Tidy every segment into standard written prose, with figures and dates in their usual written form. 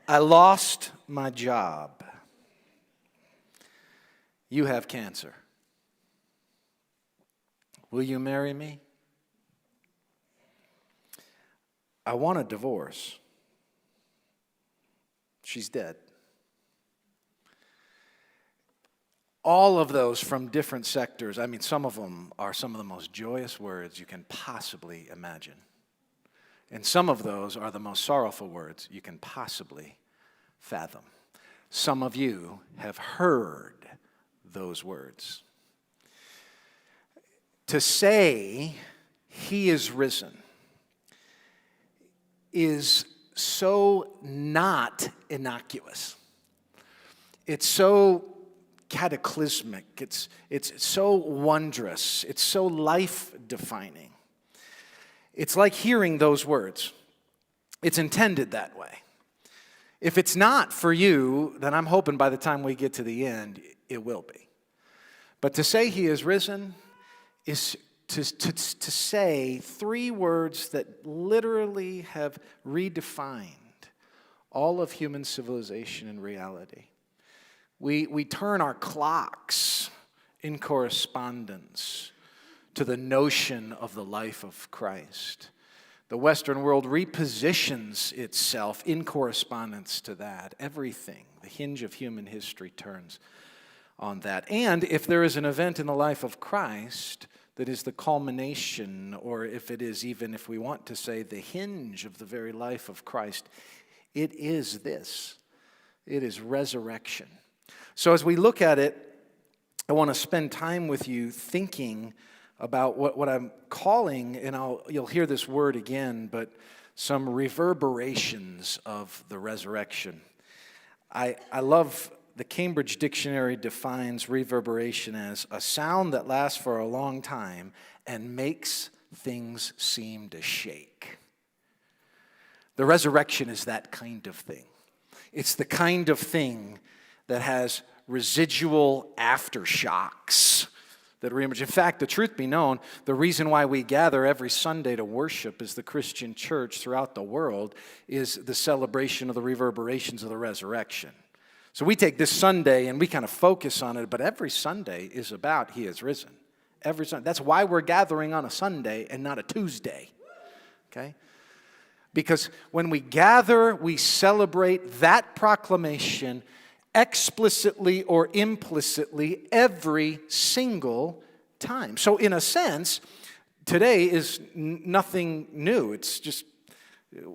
I lost my job. You have cancer. Will you marry me? I want a divorce. She's dead. All of those from different sectors. I mean, some of them are some of the most joyous words you can possibly imagine. And some of those are the most sorrowful words you can possibly fathom. Some of you have heard those words. To say he is risen is so not innocuous. It's so cataclysmic. It's so wondrous. It's so life-defining. It's like hearing those words. It's intended that way. If it's not for you, then I'm hoping by the time we get to the end, it will be. But to say he is risen is to say three words that literally have redefined all of human civilization and reality. We turn our clocks in correspondence to the notion of the life of Christ. The Western world repositions itself in correspondence to that. Everything, the hinge of human history, turns on that. And if there is an event in the life of Christ that is the culmination, or if it is even, if we want to say, the hinge of the very life of Christ, it is this. It is resurrection. So as we look at it, I want to spend time with you thinking about what I'm calling, and you'll hear this word again, but some reverberations of the resurrection. I love the Cambridge Dictionary defines reverberation as a sound that lasts for a long time and makes things seem to shake. The resurrection is that kind of thing. It's the kind of thing that has residual aftershocks that reemerge. In fact, the truth be known, the reason why we gather every Sunday to worship as the Christian church throughout the world is the celebration of the reverberations of the resurrection. So we take this Sunday and we kind of focus on it, but every Sunday is about he is risen. Every Sunday. That's why we're gathering on a Sunday and not a Tuesday. Okay? Because when we gather, we celebrate that proclamation explicitly or implicitly every single time. So in a sense, today is nothing new. It's just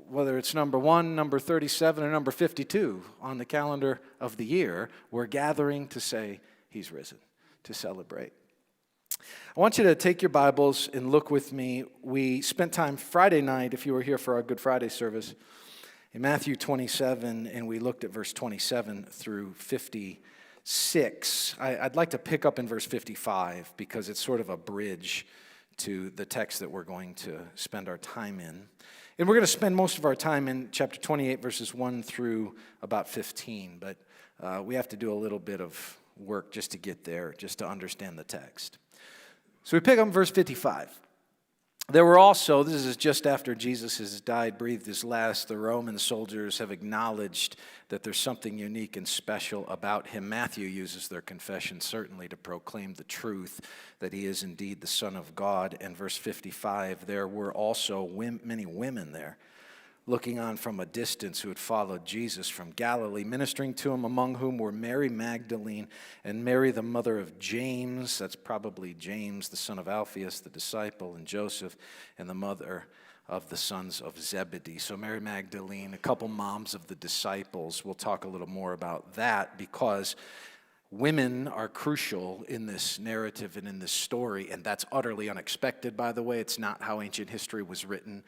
whether it's number 1, number 37, or number 52 on the calendar of the year, we're gathering to say he's risen, to celebrate. I want you to take your Bibles and look with me. We spent time Friday night, if you were here for our Good Friday service, in Matthew 27, and we looked at verse 27 through 56. I'd like to pick up in verse 55 because it's sort of a bridge to the text that we're going to spend our time in. And we're going to spend most of our time in chapter 28, verses 1 through about 15, but we have to do a little bit of work just to get there, just to understand the text. So we pick up in verse 55. There were also, this is just after Jesus has died, breathed his last, the Roman soldiers have acknowledged that there's something unique and special about him. Matthew uses their confession certainly to proclaim the truth that he is indeed the Son of God. And verse 55, there were also many women there, looking on from a distance, who had followed Jesus from Galilee, ministering to him, among whom were Mary Magdalene and Mary the mother of James, that's probably James, the son of Alphaeus, the disciple, and Joseph, and the mother of the sons of Zebedee. So Mary Magdalene, a couple moms of the disciples. We'll talk a little more about that because women are crucial in this narrative and in this story, and that's utterly unexpected, by the way. It's not how ancient history was written.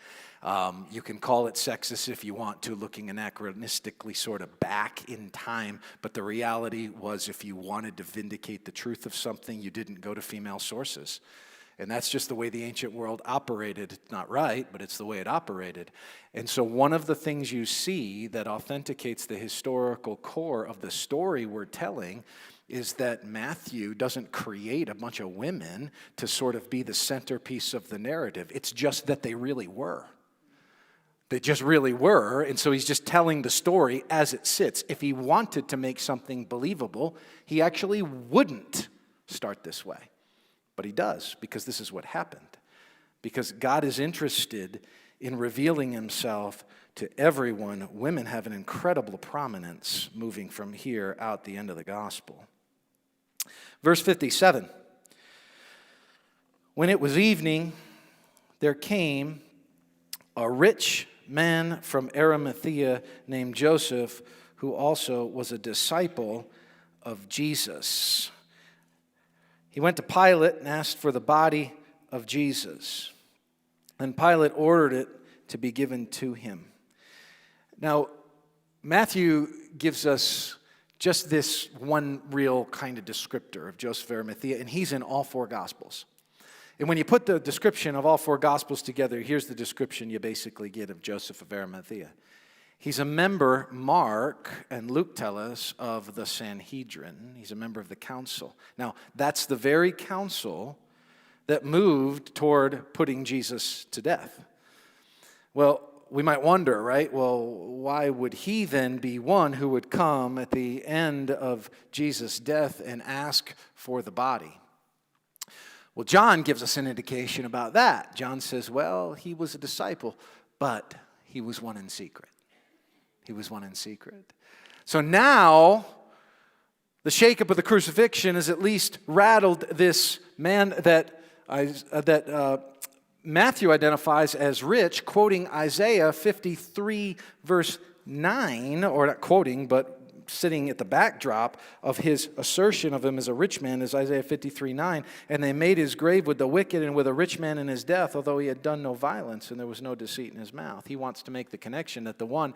You can call it sexist if you want to, looking anachronistically sort of back in time, but the reality was if you wanted to vindicate the truth of something, you didn't go to female sources. And that's just the way the ancient world operated. It's not right, but it's the way it operated. And so one of the things you see that authenticates the historical core of the story we're telling is that Matthew doesn't create a bunch of women to sort of be the centerpiece of the narrative. It's just that they really were. They just really were, and so he's just telling the story as it sits. If he wanted to make something believable, he actually wouldn't start this way. But he does, because this is what happened. Because God is interested in revealing himself to everyone. Women have an incredible prominence moving from here out the end of the gospel. Verse 57. When it was evening, there came a rich man from Arimathea named Joseph, who also was a disciple of Jesus. He went to Pilate and asked for the body of Jesus. And Pilate ordered it to be given to him. Now, Matthew gives us just this one real kind of descriptor of Joseph of Arimathea, and he's in all four Gospels. And when you put the description of all four Gospels together, here's the description you basically get of Joseph of Arimathea. He's a member, Mark and Luke tell us, of the Sanhedrin. He's a member of the council. Now, that's the very council that moved toward putting Jesus to death. Well, we might wonder, right? Well, why would he then be one who would come at the end of Jesus' death and ask for the body? Well, John gives us an indication about that. John says, well, he was a disciple, but he was one in secret. He was one in secret. So now, the shakeup of the crucifixion has at least rattled this man that Matthew identifies as rich, quoting Isaiah 53, verse 9, or not quoting, but sitting at the backdrop of his assertion of him as a rich man is Isaiah 53:9. And they made his grave with the wicked and with a rich man in his death, although he had done no violence and there was no deceit in his mouth. He wants to make the connection that the one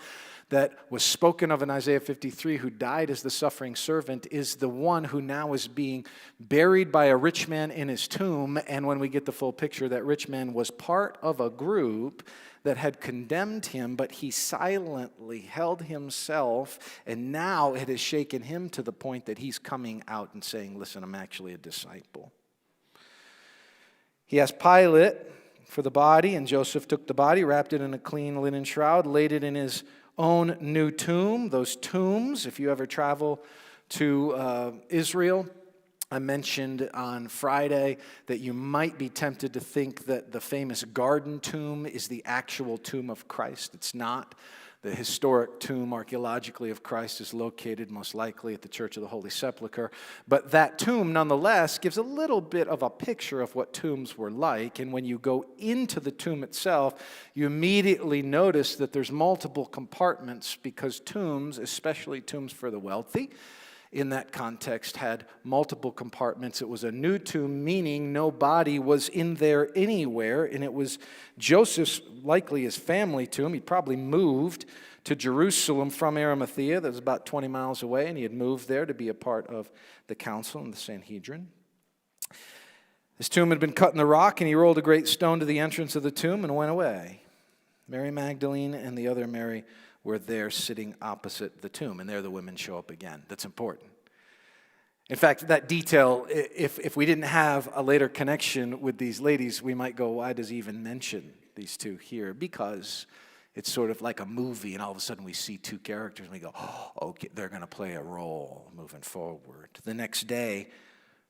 that was spoken of in Isaiah 53, who died as the suffering servant, is the one who now is being buried by a rich man in his tomb. And when we get the full picture, that rich man was part of a group that had condemned him, but he silently held himself, and now it has shaken him to the point that he's coming out and saying, listen, I'm actually a disciple. He asked Pilate for the body, and Joseph took the body, wrapped it in a clean linen shroud, laid it in his own new tomb. Those tombs, if you ever travel to Israel, I mentioned on Friday that you might be tempted to think that the famous garden tomb is the actual tomb of Christ. It's not. The historic tomb archaeologically of Christ is located most likely at the Church of the Holy Sepulchre. But that tomb, nonetheless, gives a little bit of a picture of what tombs were like. And when you go into the tomb itself, you immediately notice that there's multiple compartments, because tombs, especially tombs for the wealthy, in that context had multiple compartments. It was a new tomb, meaning no body was in there anywhere, and it was Joseph's, likely his family tomb. He'd probably moved to Jerusalem from Arimathea, that was about 20 miles away, and he had moved there to be a part of the council and the Sanhedrin. His tomb had been cut in the rock, and he rolled a great stone to the entrance of the tomb and went away. Mary Magdalene and the other Mary were there sitting opposite the tomb. And there the women show up again. That's important. In fact, that detail, if we didn't have a later connection with these ladies, we might go, why does he even mention these two here? Because it's sort of like a movie, and all of a sudden we see two characters, and we go, oh, okay, they're going to play a role moving forward. The next day,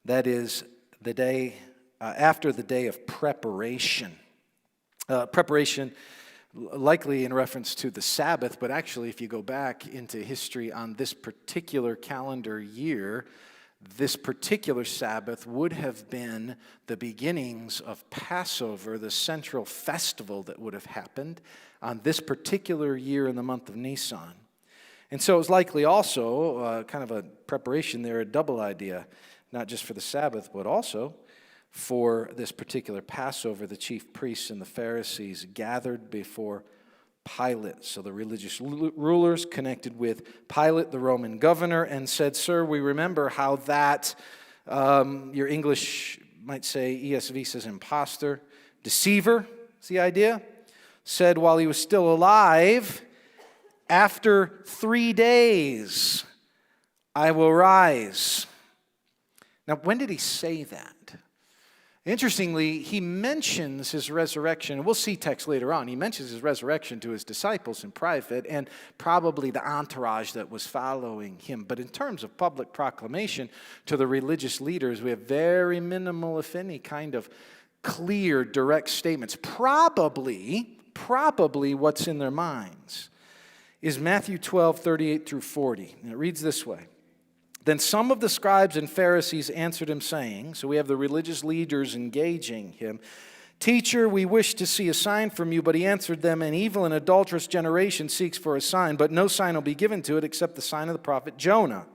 that is the day after the day of preparation. Preparation likely in reference to the Sabbath, but actually if you go back into history on this particular calendar year, this particular Sabbath would have been the beginnings of Passover, the central festival that would have happened on this particular year in the month of Nisan. And so it was likely also kind of a preparation there, a double idea, not just for the Sabbath, but also for this particular Passover. The chief priests and the Pharisees gathered before Pilate. So the religious rulers connected with Pilate, the Roman governor, and said, sir, we remember how that, your English might say, ESV says imposter, deceiver, is the idea, said while he was still alive, after 3 days I will rise. Now, when did he say that? Interestingly, he mentions his resurrection. We'll see text later on. He mentions his resurrection to his disciples in private and probably the entourage that was following him. But in terms of public proclamation to the religious leaders, we have very minimal, if any, kind of clear, direct statements. Probably what's in their minds is Matthew 12, 38 through 40. And it reads this way. Then some of the scribes and Pharisees answered him, saying, so we have the religious leaders engaging him, Teacher, we wish to see a sign from you. But he answered them, An evil and adulterous generation seeks for a sign, but no sign will be given to it except the sign of the prophet Jonah.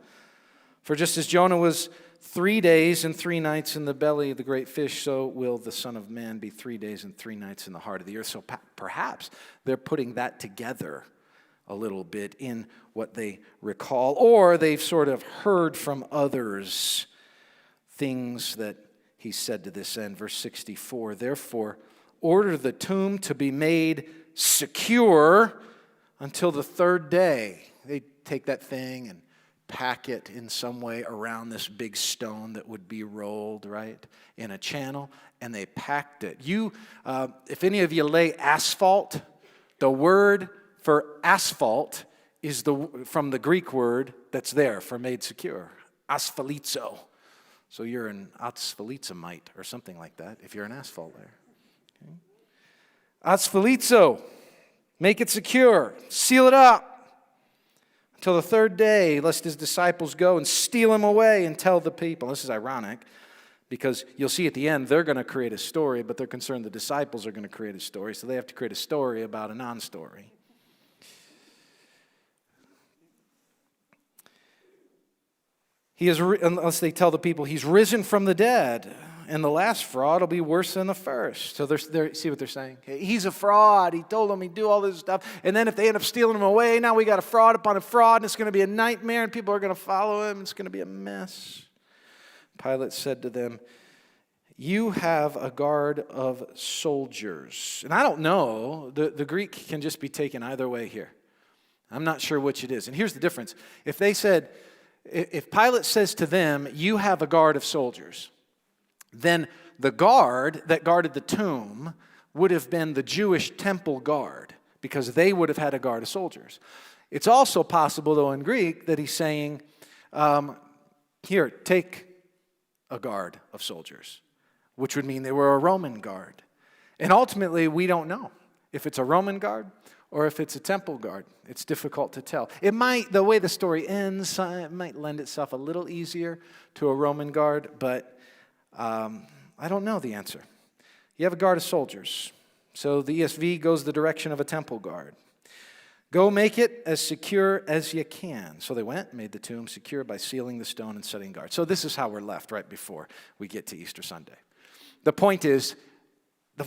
For just as Jonah was 3 days and 3 nights in the belly of the great fish, so will the Son of Man be 3 days and 3 nights in the heart of the earth. So perhaps they're putting that together a little bit in what they recall, or they've sort of heard from others things that he said to this end. Verse 64, therefore, order the tomb to be made secure until the 3rd day. They take that thing and pack it in some way around this big stone that would be rolled, right, in a channel, and they packed it. If any of you lay asphalt, the word for asphalt is from the Greek word that's there for made secure, asphalizo. So you're an asphalizomite or something like that if you're an asphalt layer. Okay. Asphalizo, make it secure, seal it up until the 3rd day, lest his disciples go and steal him away and tell the people. This is ironic because you'll see at the end they're going to create a story, but they're concerned the disciples are going to create a story, so they have to create a story about a non-story. Unless they tell the people he's risen from the dead, and the last fraud will be worse than the first. So see what they're saying? He's a fraud. He told them he'd do all this stuff. And then if they end up stealing him away, now we got a fraud upon a fraud, and it's going to be a nightmare, and people are going to follow him. It's going to be a mess. Pilate said to them, you have a guard of soldiers. And I don't know. The Greek can just be taken either way here. I'm not sure which it is. And here's the difference. If Pilate says to them, you have a guard of soldiers, then the guard that guarded the tomb would have been the Jewish temple guard, because they would have had a guard of soldiers. It's also possible, though, in Greek, that he's saying, here, take a guard of soldiers, which would mean they were a Roman guard. And ultimately, we don't know if it's a Roman guard or if it's a temple guard. It's difficult to tell. The way the story ends, it might lend itself a little easier to a Roman guard, but I don't know the answer. You have a guard of soldiers. So the ESV goes the direction of a temple guard. Go make it as secure as you can. So they went and made the tomb secure by sealing the stone and setting guard. So this is how we're left right before we get to Easter Sunday. The point is,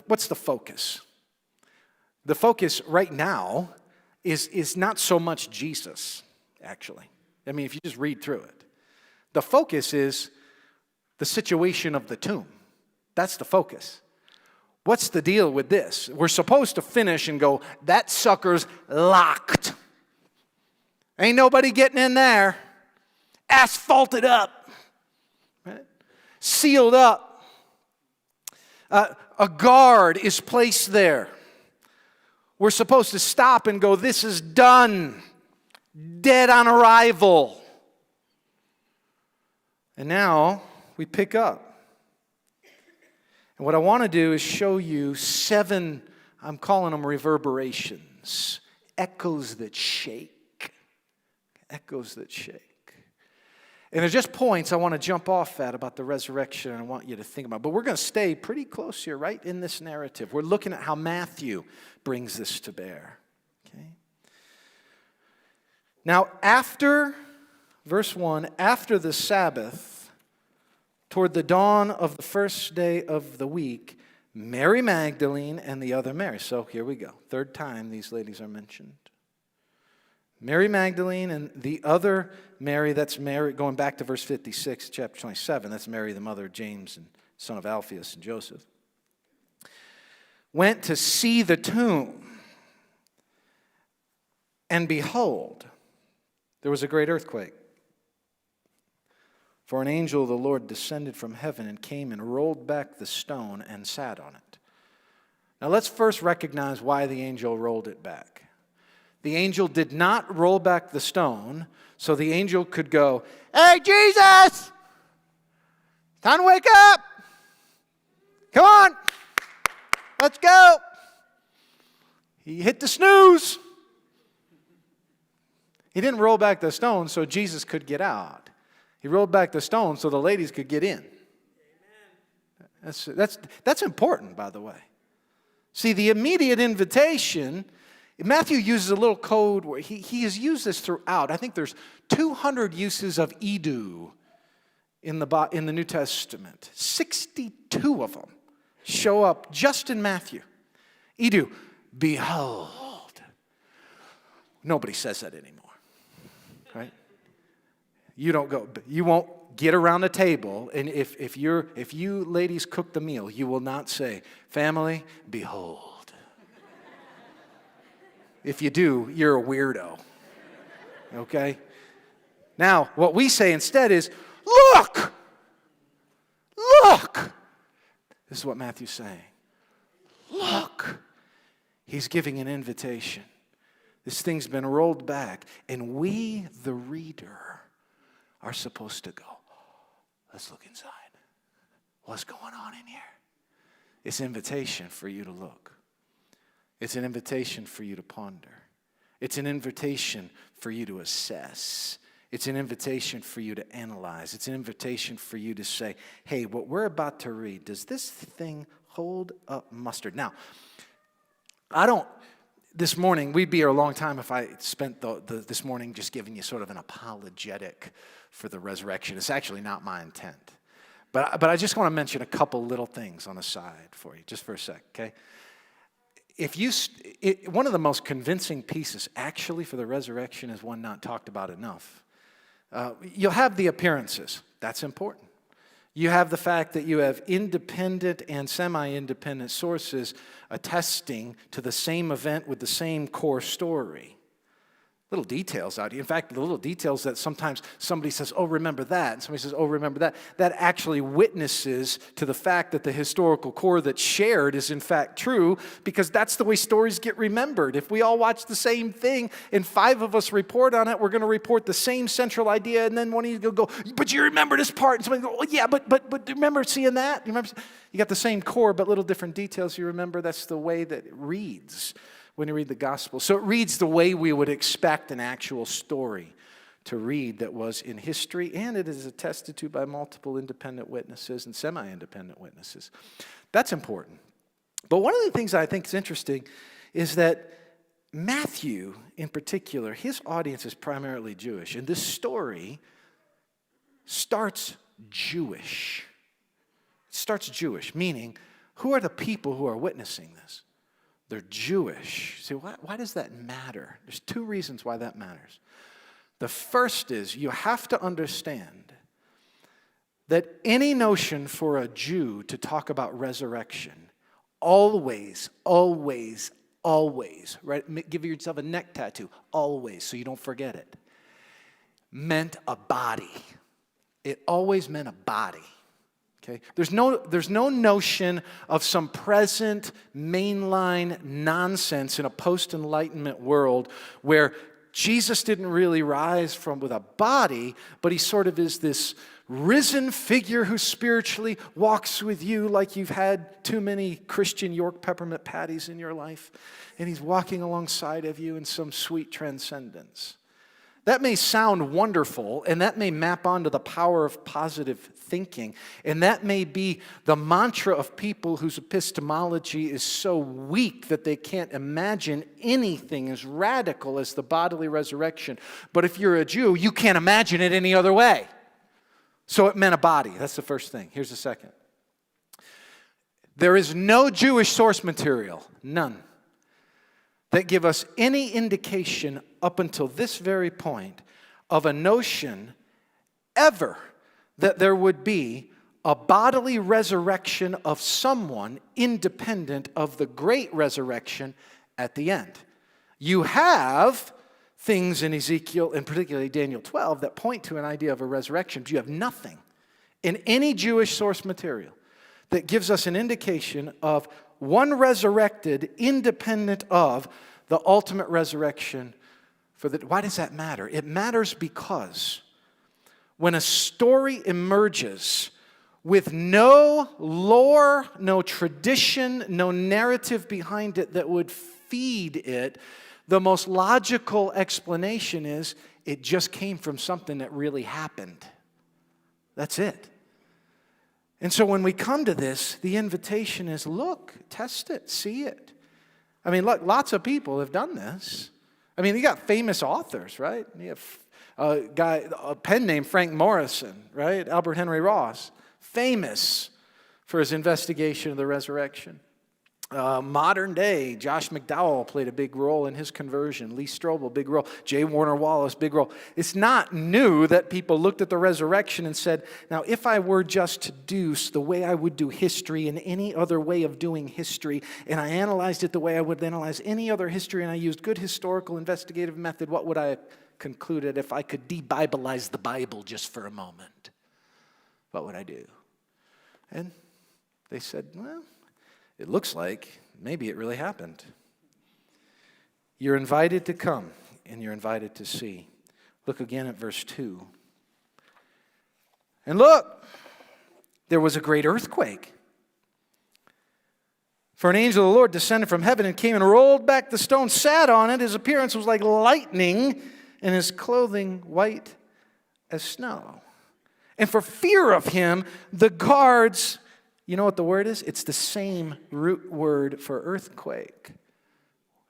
what's the focus? The focus right now is not so much Jesus, actually. I mean, if you just read through it. The focus is the situation of the tomb. That's the focus. What's the deal with this? We're supposed to finish and go, that sucker's locked. Ain't nobody getting in there. Asphalted up. Right? Sealed up. A guard is placed there. We're supposed to stop and go, this is done. Dead on arrival. And now we pick up. And what I want to do is show you 7, I'm calling them reverberations, echoes that shake. Echoes that shake. And there's just points I want to jump off at about the resurrection and I want you to think about. But we're going to stay pretty close here, right in this narrative. We're looking at how Matthew brings this to bear. Okay? Now, verse 1, after the Sabbath, toward the dawn of the first day of the week, Mary Magdalene and the other Mary. So here we go. 3rd time these ladies are mentioned. Mary Magdalene and the other Mary, that's Mary, going back to verse 56, chapter 27, that's Mary, the mother of James and son of Alphaeus and Joseph, went to see the tomb. And behold, there was a great earthquake. For an angel of the Lord descended from heaven and came and rolled back the stone and sat on it. Now let's first recognize why the angel rolled it back. The angel did not roll back the stone so the angel could go, "Hey, Jesus! Time to wake up! Come on! Let's go!" He hit the snooze. He didn't roll back the stone so Jesus could get out. He rolled back the stone so the ladies could get in. That's important, by the way. See, the immediate invitation, Matthew uses a little code where he has used this throughout. I think there's 200 uses of edu in the New Testament. 62 of them show up just in Matthew. Edu, behold. Nobody says that anymore, right? You won't get around a table, and if you ladies cook the meal, you will not say, "Family, behold." If you do, you're a weirdo. Okay? Now, what we say instead is, "Look! Look!" This is what Matthew's saying. Look! He's giving an invitation. This thing's been rolled back, and we, the reader, are supposed to go, "Let's look inside. What's going on in here?" It's an invitation for you to look. It's an invitation for you to ponder. It's an invitation for you to assess. It's an invitation for you to analyze. It's an invitation for you to say, "Hey, what we're about to read, does this thing hold up mustard?" Now, this morning, we'd be here a long time if I spent this morning just giving you sort of an apologetic for the resurrection. It's actually not my intent. But I just want to mention a couple little things on the side for you, just for a sec, okay? One of the most convincing pieces, actually, for the resurrection is one not talked about enough. You'll have the appearances. That's important. You have the fact that you have independent and semi-independent sources attesting to the same event with the same core story. Little details out here. In fact, the little details that sometimes somebody says, "Oh, remember that," and somebody says, "Oh, remember that," that actually witnesses to the fact that the historical core that's shared is in fact true, because that's the way stories get remembered. If we all watch the same thing and 5 of us report on it, we're going to report the same central idea, and then one of you will go, "But you remember this part," and somebody will go, "Oh, yeah, but do you remember seeing that? You got the same core, but little different details you remember." That's the way that it reads when you read the gospel. So it reads the way we would expect an actual story to read that was in history, and it is attested to by multiple independent witnesses and semi-independent witnesses. That's important. But one of the things I think is interesting is that Matthew, in particular, his audience is primarily Jewish, and this story starts Jewish. It starts Jewish, meaning, who are the people who are witnessing this? They're Jewish. See, why does that matter? There's 2 reasons why that matters. The first is you have to understand that any notion for a Jew to talk about resurrection always, right? Give yourself a neck tattoo, always, so you don't forget it, meant a body. It always meant a body. Okay? There's no notion of some present mainline nonsense in a post-Enlightenment world where Jesus didn't really rise with a body, but he sort of is this risen figure who spiritually walks with you like you've had too many Christian York peppermint patties in your life, and he's walking alongside of you in some sweet transcendence. That may sound wonderful, and that may map onto the power of positive thinking, and that may be the mantra of people whose epistemology is so weak that they can't imagine anything as radical as the bodily resurrection. But if you're a Jew, you can't imagine it any other way. So it meant a body. That's the first thing. Here's the second. There is no Jewish source material, none, that give us any indication up until this very point of a notion ever that there would be a bodily resurrection of someone independent of the great resurrection at the end. You have things in Ezekiel, and particularly Daniel 12, that point to an idea of a resurrection. But you have nothing in any Jewish source material that gives us an indication of one resurrected independent of the ultimate resurrection. Why does that matter? It matters because when a story emerges with no lore, no tradition, no narrative behind it that would feed it, the most logical explanation is it just came from something that really happened. That's it. And so when we come to this, the invitation is, look, test it, see it. I mean, look, lots of people have done this. I mean, you got famous authors, right? You have a pen named Frank Morrison, right? Albert Henry Ross, famous for his investigation of the resurrection. Modern day, Josh McDowell played a big role in his conversion. Lee Strobel, big role. J. Warner Wallace, big role. It's not new that people looked at the resurrection and said, now if I were just to deduce the way I would do history and any other way of doing history, and I analyzed it the way I would analyze any other history, and I used good historical investigative method, what would I have concluded if I could de-Bibilize the Bible just for a moment? What would I do? And they said, well, it looks like maybe it really happened. You're invited to come, and you're invited to see. Look again at verse 2. And look, there was a great earthquake. For an angel of the Lord descended from heaven and came and rolled back the stone, sat on it. His appearance was like lightning, and his clothing white as snow. And for fear of him, the guards... You know what the word is? It's the same root word for earthquake.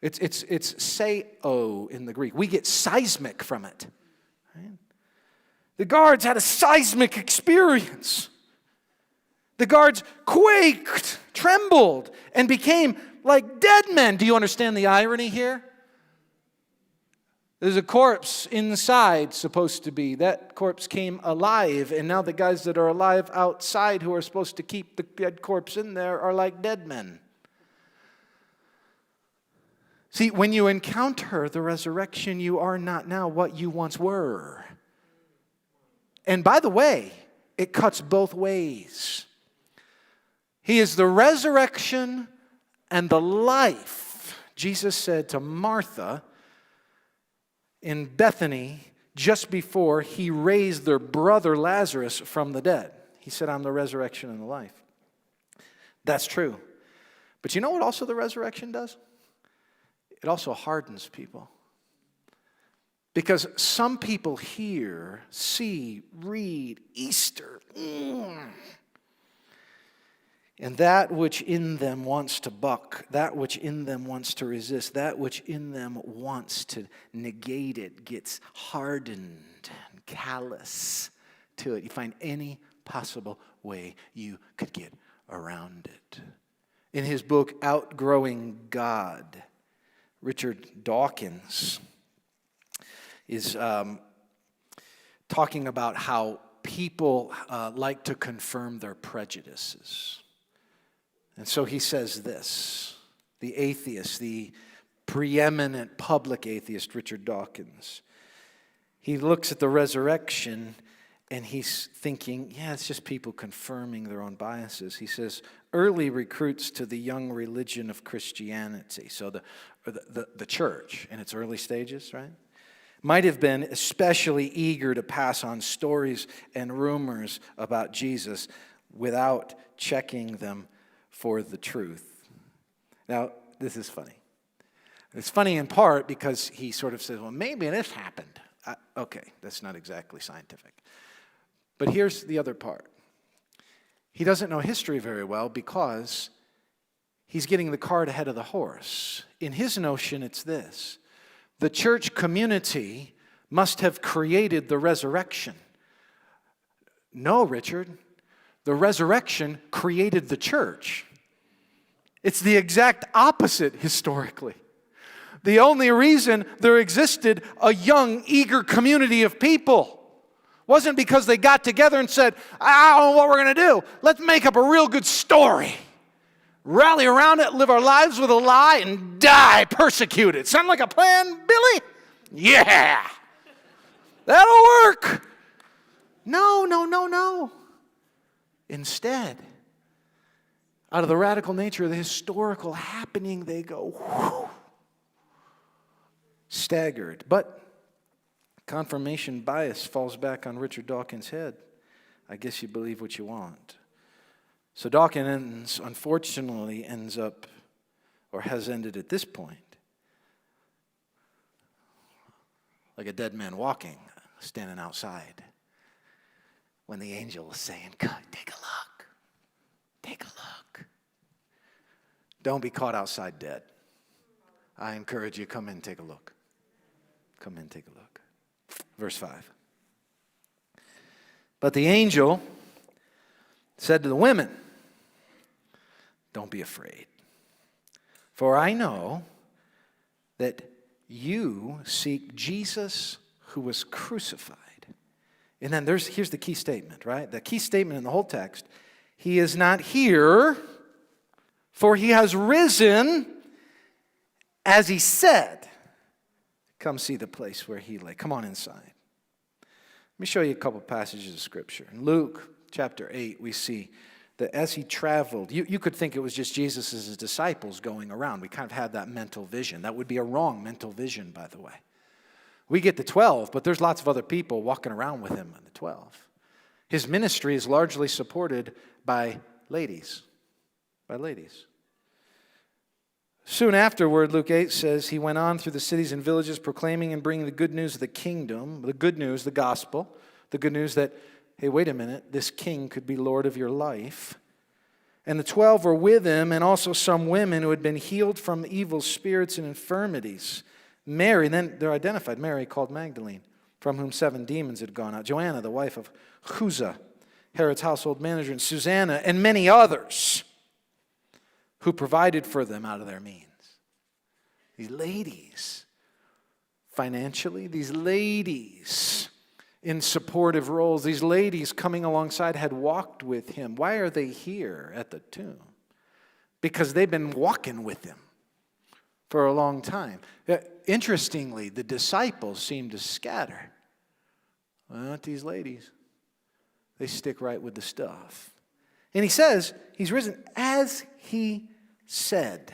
It's seio in the Greek. We get seismic from it. Right? The guards had a seismic experience. The guards quaked, trembled, and became like dead men. Do you understand the irony here? There's a corpse inside, supposed to be. That corpse came alive, and now the guys that are alive outside who are supposed to keep the dead corpse in there are like dead men. See, when you encounter the resurrection, you are not now what you once were. And by the way, it cuts both ways. He is the resurrection and the life. Jesus said to Martha in Bethany, just before he raised their brother Lazarus from the dead. He said, I'm the resurrection and the life. That's true. But you know what also the resurrection does? It also hardens people. Because some people hear, see, read Easter. And that which in them wants to buck, that which in them wants to resist, that which in them wants to negate it gets hardened and callous to it. You find any possible way you could get around it. In his book, Outgrowing God, Richard Dawkins is talking about how people like to confirm their prejudices. And so he says this, the atheist, the preeminent public atheist, Richard Dawkins, he looks at the resurrection and he's thinking, yeah, it's just people confirming their own biases. He says, early recruits to the young religion of Christianity, so the church in its early stages, right, might have been especially eager to pass on stories and rumors about Jesus without checking them for the truth. Now, this is funny. It's funny in part because he sort of says, well, maybe this happened. Okay, that's not exactly scientific. But here's the other part. He doesn't know history very well because he's getting the cart ahead of the horse. In his notion, it's this. The church community must have created the resurrection. No, Richard. The resurrection created the church. It's the exact opposite historically. The only reason there existed a young, eager community of people wasn't because they got together and said, I don't know what we're going to do. Let's make up a real good story. Rally around it, live our lives with a lie, and die persecuted. Sound like a plan, Billy? Yeah! That'll work! No, no, no, no. Instead, out of the radical nature of the historical happening, they go, whew, staggered. But confirmation bias falls back on Richard Dawkins' head. I guess you believe what you want. So Dawkins, unfortunately, ends up, or has ended at this point, like a dead man walking, standing outside, when the angel was saying, "God, take a look. Take a look." Don't be caught outside dead. I encourage you, come in, take a look. Come in, take a look. Verse 5. But the angel said to the women, "Don't be afraid, for I know that you seek Jesus who was crucified." And then here's the key statement, right? The key statement in the whole text. He is not here, for he has risen, as he said. Come see the place where he lay. Come on inside. Let me show you a couple passages of Scripture. In Luke chapter 8, we see that as he traveled, you could think it was just Jesus and his disciples going around. We kind of had that mental vision. That would be a wrong mental vision, by the way. We get the 12, but there's lots of other people walking around with him in the 12. His ministry is largely supported by ladies. By ladies. Soon afterward, Luke 8 says, he went on through the cities and villages proclaiming and bringing the good news of the kingdom, the good news, the gospel, the good news that, hey, wait a minute, this king could be Lord of your life. And the 12 were with him, and also some women who had been healed from evil spirits and infirmities. Mary, then they're identified, Mary called Magdalene, from whom 7 demons had gone out. Joanna, the wife of Chuza, Herod's household manager, and Susanna, and many others who provided for them out of their means. These ladies, financially, these ladies in supportive roles, these ladies coming alongside had walked with him. Why are they here at the tomb? Because they've been walking with him for a long time. Interestingly, the disciples seem to scatter. Well, not these ladies. They stick right with the stuff. And he says he's risen as he said.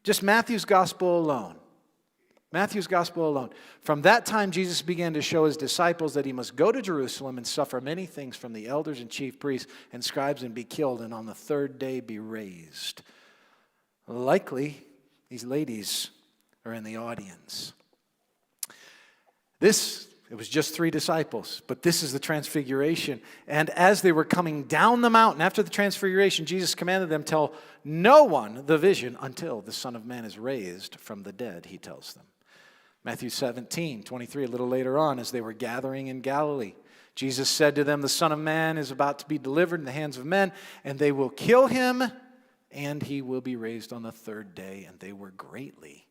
Just Matthew's gospel alone. Matthew's gospel alone. From that time, Jesus began to show his disciples that he must go to Jerusalem and suffer many things from the elders and chief priests and scribes and be killed, and on the 3rd day be raised. Likely, these ladies are in the audience. It was just 3 disciples, but this is the transfiguration. And as they were coming down the mountain after the transfiguration, Jesus commanded them, tell no one the vision until the Son of Man is raised from the dead, he tells them. Matthew 17:23, a little later on, as they were gathering in Galilee, Jesus said to them, the Son of Man is about to be delivered in the hands of men, and they will kill him, and he will be raised on the 3rd day. And they were greatly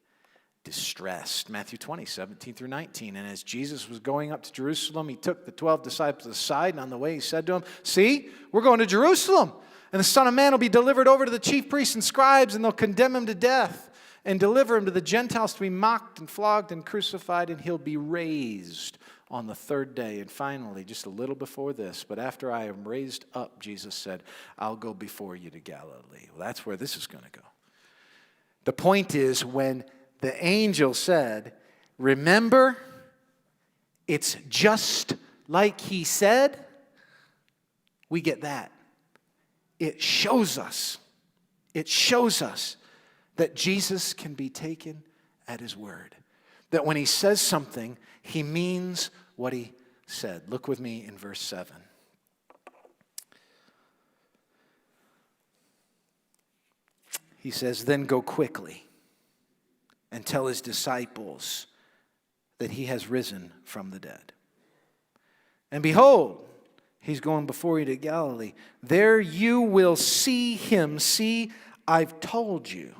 distressed. Matthew 20:17-19. And as Jesus was going up to Jerusalem, he took the 12 disciples aside, and on the way he said to them, see, we're going to Jerusalem, and the Son of Man will be delivered over to the chief priests and scribes, and they'll condemn him to death and deliver him to the Gentiles to be mocked and flogged and crucified, and he'll be raised on the 3rd day. And finally, just a little before this, but after I am raised up, Jesus said, I'll go before you to Galilee. Well, that's where this is going to go. The point is, when the angel said, remember, it's just like he said, we get that. It shows us that Jesus can be taken at his word. That when he says something, he means what he said. Look with me in verse 7. He says, then go quickly and tell his disciples that he has risen from the dead. And behold, he's going before you to Galilee. There you will see him. See, I've told you.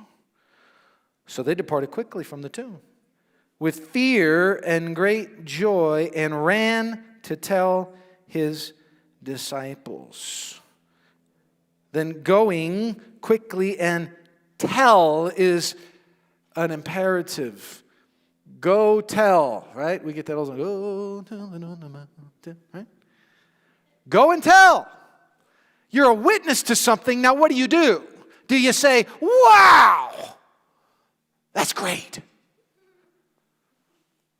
So they departed quickly from the tomb with fear and great joy, and ran to tell his disciples. Then going quickly and tell is an imperative. Go tell, right? We get that old song, go tell it on the mountain, right? Go and tell. You're a witness to something. Now what do? Do you say, wow, that's great?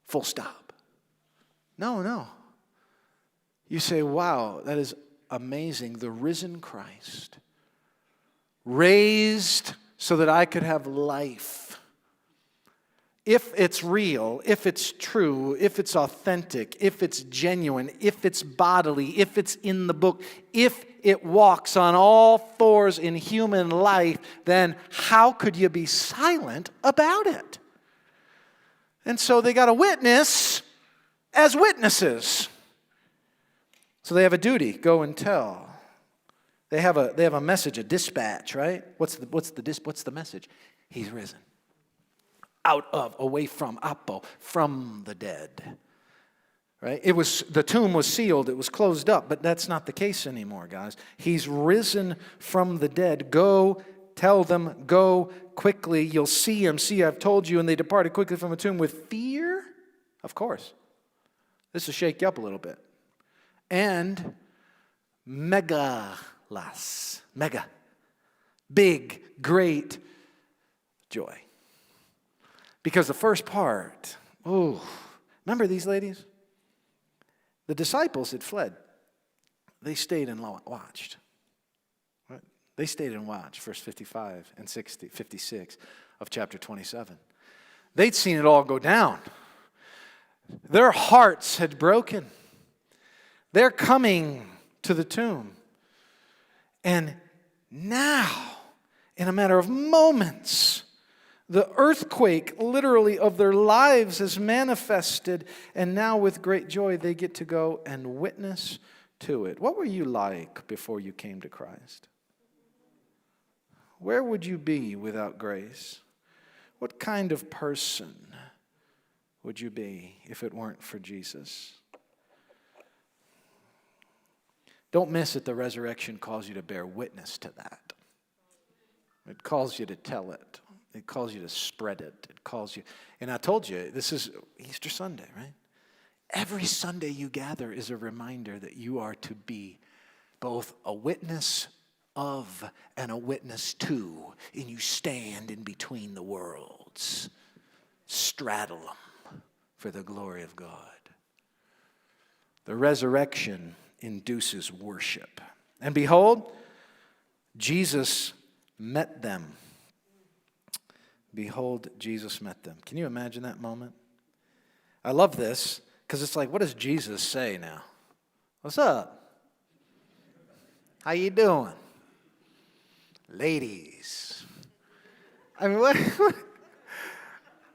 Full stop. No. You say, wow, that is amazing. The risen Christ, raised so that I could have life. If it's real, if it's true, if it's authentic, if it's genuine, if it's bodily, if it's in the book, if it walks on all fours in human life, then how could you be silent about it? And so they got a witness as witnesses. So they have a duty, go and tell. They have a message, a dispatch, right? What's the message? He's risen. Out of, away from, apo, from the dead. Right? The tomb was sealed, it was closed up, but that's not the case anymore, guys. He's risen from the dead. Go, tell them, go quickly, you'll see him. See, I've told you, and they departed quickly from the tomb with fear. Of course. This will shake you up a little bit. And megalas, mega, big, great joy. Because the first part, remember these ladies? The disciples had fled. They stayed and watched. Right? They stayed and watched, verse 55 and 56 of chapter 27. They'd seen it all go down. Their hearts had broken. They're coming to the tomb. And now, in a matter of moments, the earthquake, literally, of their lives is manifested, and now with great joy they get to go and witness to it. What were you like before you came to Christ? Where would you be without grace? What kind of person would you be if it weren't for Jesus? Don't miss that the resurrection calls you to bear witness to that. It calls you to tell it. It calls you to spread it. It calls you, and I told you, this is Easter Sunday, right? Every Sunday you gather is a reminder that you are to be both a witness of and a witness to, and you stand in between the worlds. Straddle them for the glory of God. The resurrection induces worship. And behold, Jesus met them. Behold, Jesus met them. Can you imagine that moment? I love this because it's like, what does Jesus say now? What's up? How you doing? Ladies. I mean, what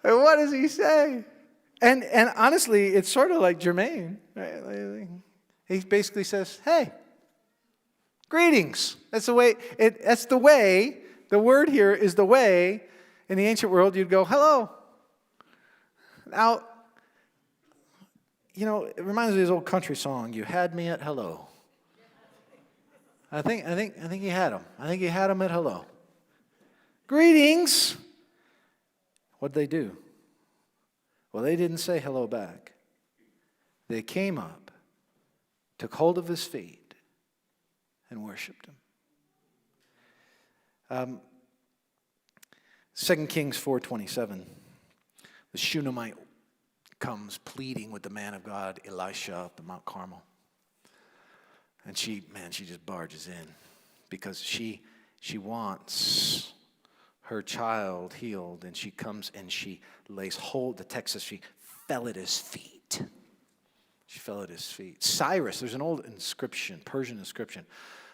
does he say? And honestly, it's sort of like Jermaine. Right? He basically says, hey, greetings. That's the way, the word here is the way. In the ancient world, you'd go, hello. Now, it reminds me of this old country song, you had me at hello. I think he had him. I think he had him at hello. Greetings. What'd they do? Well, they didn't say hello back. They came up, took hold of his feet, and worshiped him. 2 Kings 4:27, the Shunammite comes pleading with the man of God, Elisha, up at Mount Carmel. And she just barges in because she wants her child healed. And she comes and she lays hold, the text says she fell at his feet. She fell at his feet. Cyrus, there's an old inscription, Persian inscription,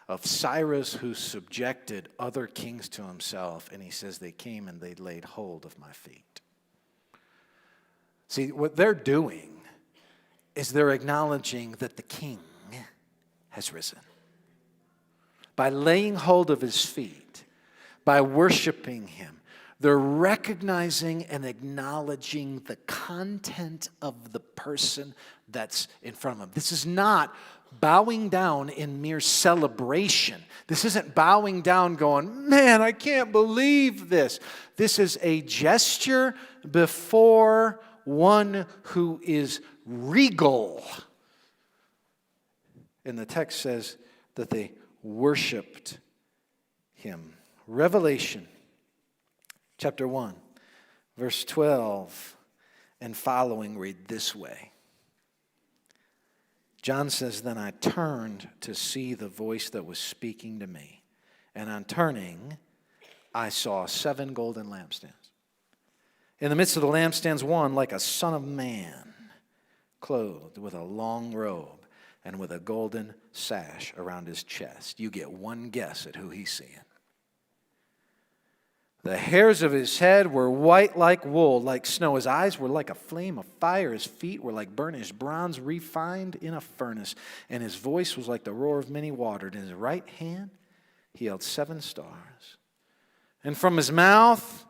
of Cyrus who subjected other kings to himself, and he says they came and they laid hold of my feet. See, what they're doing is they're acknowledging that the king has risen. By laying hold of his feet, by worshiping him, they're recognizing and acknowledging the content of the person that's in front of them. This is not bowing down in mere celebration. This isn't bowing down going, man, I can't believe this. This is a gesture before one who is regal. And the text says that they worshiped him. Revelation chapter 1, verse 12 and following read this way. John says, "Then I turned to see the voice that was speaking to me. And on turning, I saw 7 golden lampstands. In the midst of the lampstands, one like a son of man, clothed with a long robe and with a golden sash around his chest." You get one guess at who he's seeing. "The hairs of his head were white like wool, like snow. His eyes were like a flame of fire. His feet were like burnished bronze refined in a furnace. And his voice was like the roar of many waters. In his right hand he held 7 stars. And from his mouth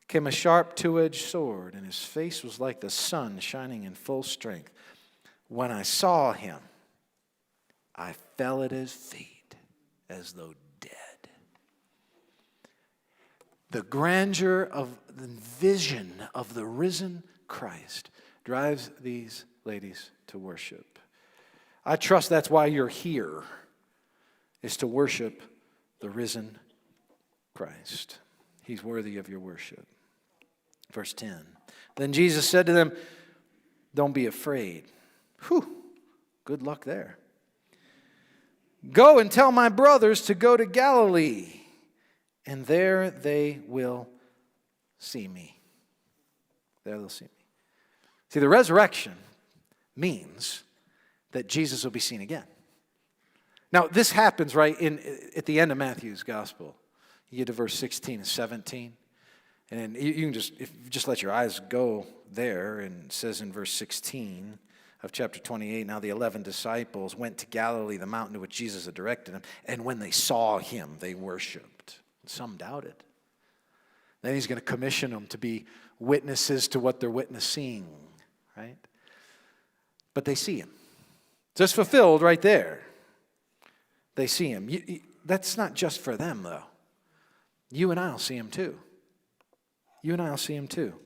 came a sharp 2-edged sword. And his face was like the sun shining in full strength. When I saw him, I fell at his feet as though dead." The grandeur of the vision of the risen Christ drives these ladies to worship. I trust that's why you're here, is to worship the risen Christ. He's worthy of your worship. Verse 10. "Then Jesus said to them, 'Don't be afraid.'" Whew, good luck there. "Go and tell my brothers to go to Galilee, and there they will see me." There they'll see me. See, the resurrection means that Jesus will be seen again. Now, this happens right at the end of Matthew's gospel. You get to verse 16 and 17. And you can just let your eyes go there. And it says in verse 16 of chapter 28, "Now the 11 disciples went to Galilee, the mountain to which Jesus had directed them. And when they saw him, they worshiped. Some doubted." Then he's going to commission them to be witnesses to what they're witnessing, right? But they see him. Just fulfilled right there. They see him. That's not just for them, though. You and I will see him too. You and I will see him too.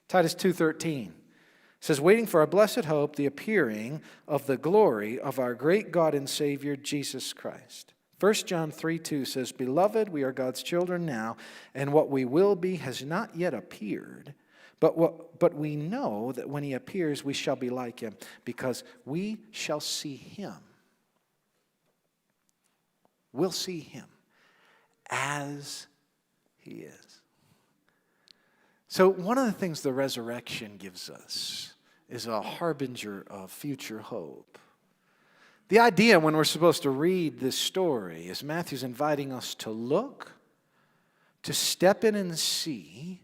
Titus 2:13 says, "Waiting for our blessed hope, the appearing of the glory of our great God and Savior, Jesus Christ." 1 John 3:2 says, "Beloved, we are God's children now, and what we will be has not yet appeared. But we know that when he appears, we shall be like him, because we shall see him." We'll see him as he is. So one of the things the resurrection gives us is a harbinger of future hope. The idea when we're supposed to read this story is Matthew's inviting us to look, to step in and see,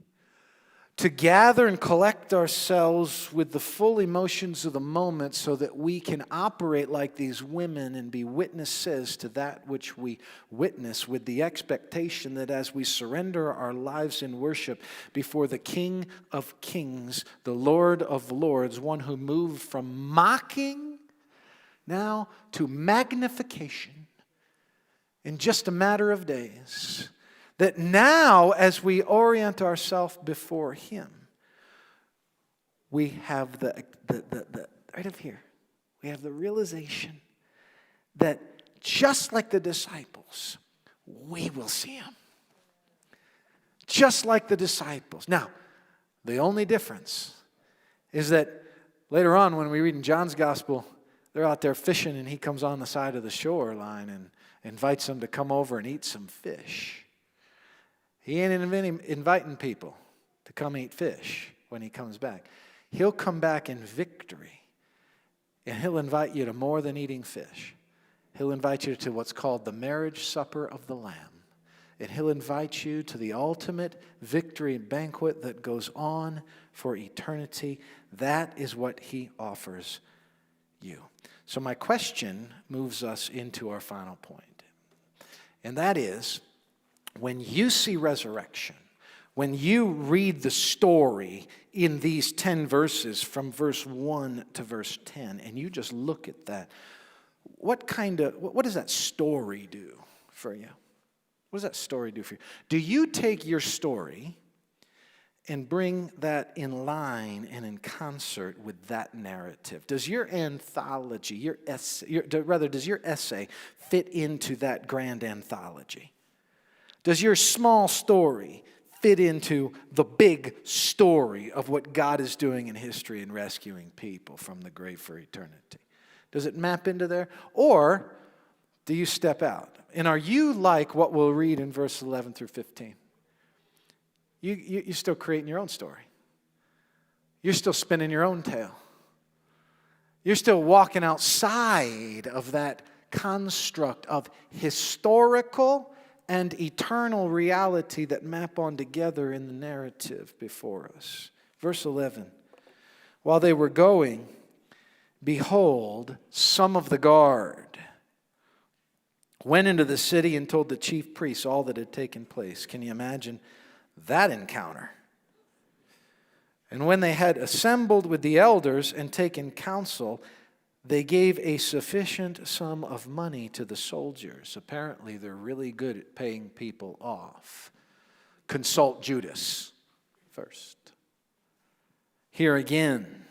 to gather and collect ourselves with the full emotions of the moment so that we can operate like these women and be witnesses to that which we witness, with the expectation that as we surrender our lives in worship before the King of Kings, the Lord of Lords, one who moved from mocking now to magnification in just a matter of days, that now as we orient ourselves before him, we have the right up here, we have the realization that just like the disciples, we will see him. Just like the disciples. Now, the only difference is that later on when we read in John's gospel, they're out there fishing and he comes on the side of the shoreline and invites them to come over and eat some fish. He ain't inviting people to come eat fish when he comes back. He'll come back in victory, and he'll invite you to more than eating fish. He'll invite you to what's called the marriage supper of the Lamb. And he'll invite you to the ultimate victory banquet that goes on for eternity. That is what he offers you. So my question moves us into our final point. And that is, when you see resurrection, when you read the story in these 10 verses from verse 1 to verse 10, and you just look at that, what does that story do for you? What does that story do for you? Do you take your story and bring that in line and in concert with that narrative. Does your anthology, does your essay fit into that grand anthology? Does your small story fit into the big story of what God is doing in history and rescuing people from the grave for eternity? Does it map into there? Or do you step out? And are you like what we'll read in verse 11 through 15? You're still creating your own story. You're still spinning your own tale. You're still walking outside of that construct of historical and eternal reality that map on together in the narrative before us. Verse 11. While they were going, behold, some of the guard went into the city and told the chief priests all that had taken place. Can you imagine that encounter? And when they had assembled with the elders and taken counsel, they gave a sufficient sum of money to the soldiers. Apparently, they're really good at paying people off. Consult Judas first. Here again.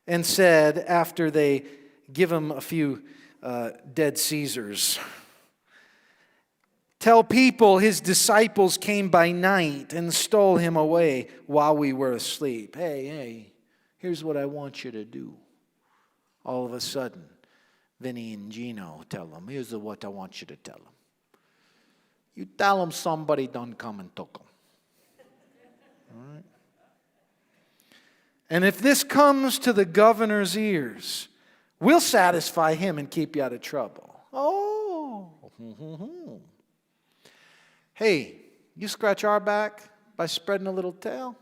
And said, after they give him a few dead Caesars, tell people his disciples came by night and stole him away while we were asleep. Hey, here's what I want you to do. All of a sudden, Vinny and Gino tell them, here's what I want you to tell them. You tell them somebody done come and took them. All right? And if this comes to the governor's ears, we'll satisfy him and keep you out of trouble. Oh. Hey, you scratch our back by spreading a little tail,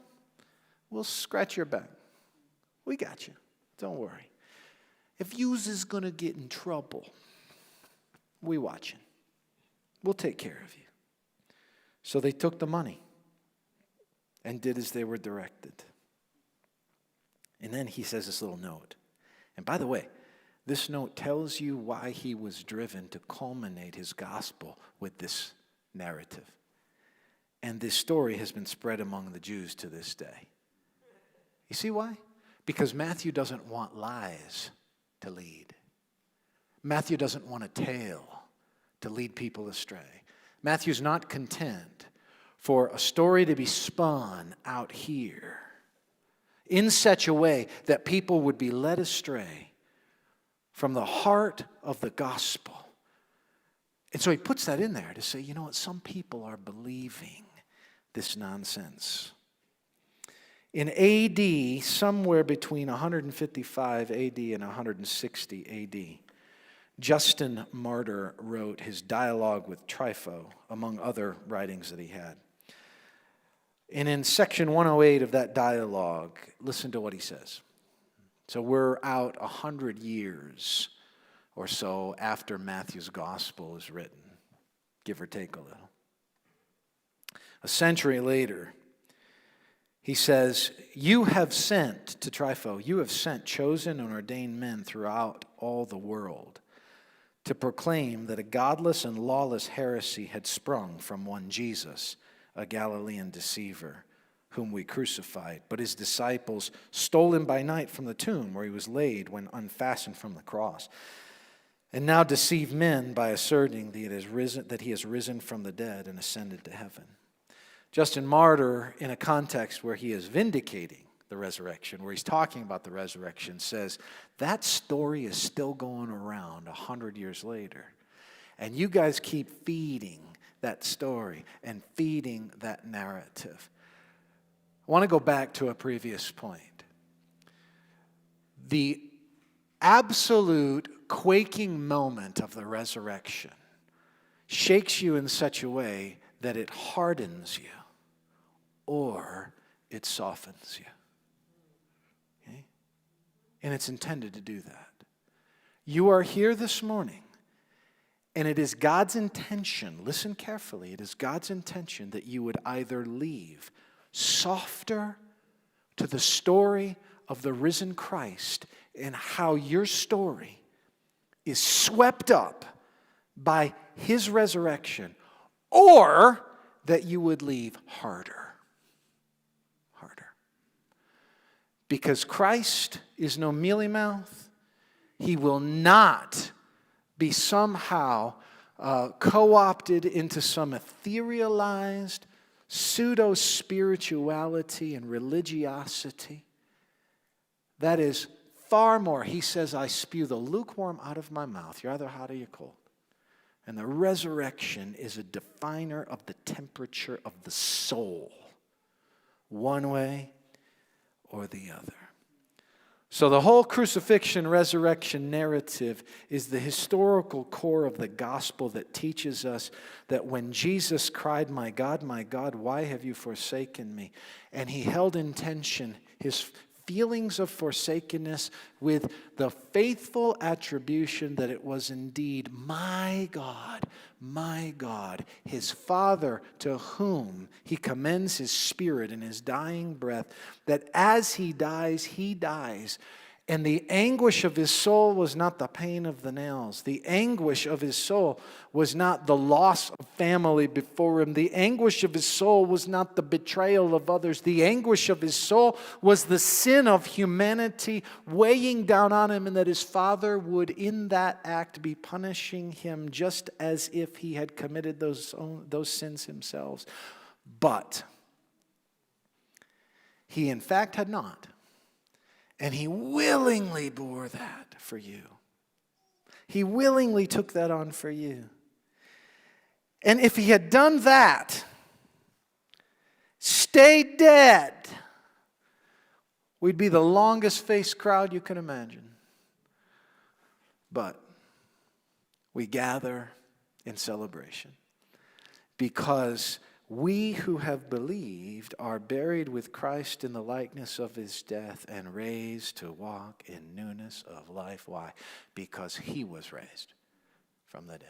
we'll scratch your back. We got you. Don't worry. If yous is going to get in trouble, we watching. We'll take care of you. So they took the money and did as they were directed. And then he says this little note. And by the way, this note tells you why he was driven to culminate his gospel with this narrative. And this story has been spread among the Jews to this day. You see why? Because Matthew doesn't want lies to lead. Matthew doesn't want a tale to lead people astray. Matthew's not content for a story to be spun out here in such a way that people would be led astray from the heart of the gospel. And so he puts that in there to say, you know what, some people are believing this nonsense. In AD, somewhere between 155 AD and 160 AD, Justin Martyr wrote his dialogue with Trypho, among other writings that he had. And in section 108 of that dialogue, listen to what he says. So we're out 100 years or so after Matthew's gospel is written, give or take a little. A century later, he says, you have sent, to Trypho, you have sent chosen and ordained men throughout all the world to proclaim that a godless and lawless heresy had sprung from one Jesus, a Galilean deceiver, whom we crucified. But his disciples stole him by night from the tomb where he was laid when unfastened from the cross, and now deceive men by asserting that he has risen from the dead and ascended to heaven. Justin Martyr, in a context where he is vindicating the resurrection, where he's talking about the resurrection, says that story is still going around 100 years later. And you guys keep feeding that story and feeding that narrative. I want to go back to a previous point. The absolute quaking moment of the resurrection shakes you in such a way that it hardens you or it softens you. Okay? And it's intended to do that. You are here this morning, and it is God's intention, listen carefully, it is God's intention that you would either leave softer to the story of the risen Christ and how your story is swept up by his resurrection, or that you would leave harder. Because Christ is no mealy-mouth. He will not be somehow co-opted into some etherealized pseudo-spirituality and religiosity. That is far more. He says, I spew the lukewarm out of my mouth. You're either hot or you're cold. And the resurrection is a definer of the temperature of the soul, one way or the other. So the whole crucifixion, resurrection narrative is the historical core of the gospel that teaches us that when Jesus cried, my God, why have you forsaken me? And he held in tension his feelings of forsakenness with the faithful attribution that it was indeed my God, his Father, to whom he commends his spirit in his dying breath, that as he dies, and the anguish of his soul was not the pain of the nails. The anguish of his soul was not the loss of family before him. The anguish of his soul was not the betrayal of others. The anguish of his soul was the sin of humanity weighing down on him, and that his Father would in that act be punishing him just as if he had committed those sins himself. But he in fact had not. And he willingly bore that for you. He willingly took that on for you. And if he had done that, stayed dead, we'd be the longest faced crowd you can imagine. But we gather in celebration because we who have believed are buried with Christ in the likeness of his death and raised to walk in newness of life. Why? Because he was raised from the dead.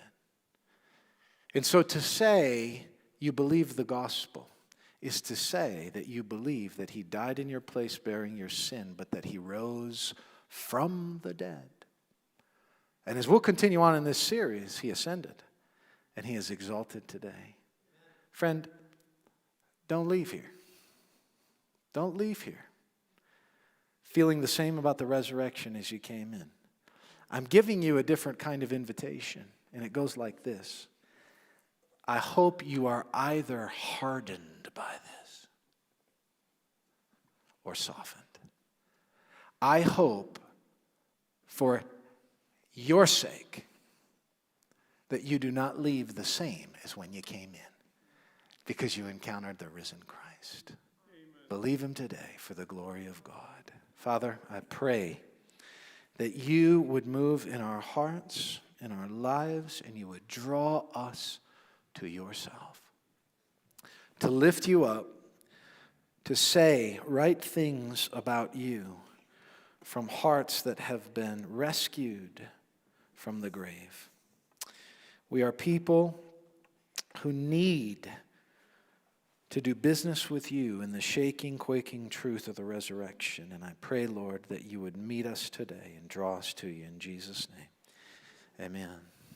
And so to say you believe the gospel is to say that you believe that he died in your place bearing your sin, but that he rose from the dead. And as we'll continue on in this series, he ascended and he is exalted today. Friend, don't leave here. Don't leave here feeling the same about the resurrection as you came in. I'm giving you a different kind of invitation, and it goes like this. I hope you are either hardened by this or softened. I hope for your sake that you do not leave the same as when you came in, because you encountered the risen Christ. Amen. Believe him today for the glory of God. Father, I pray that you would move in our hearts, in our lives, and you would draw us to yourself. To lift you up, to say right things about you from hearts that have been rescued from the grave. We are people who need to do business with you in the shaking, quaking truth of the resurrection. And I pray, Lord, that you would meet us today and draw us to you in Jesus' name. Amen.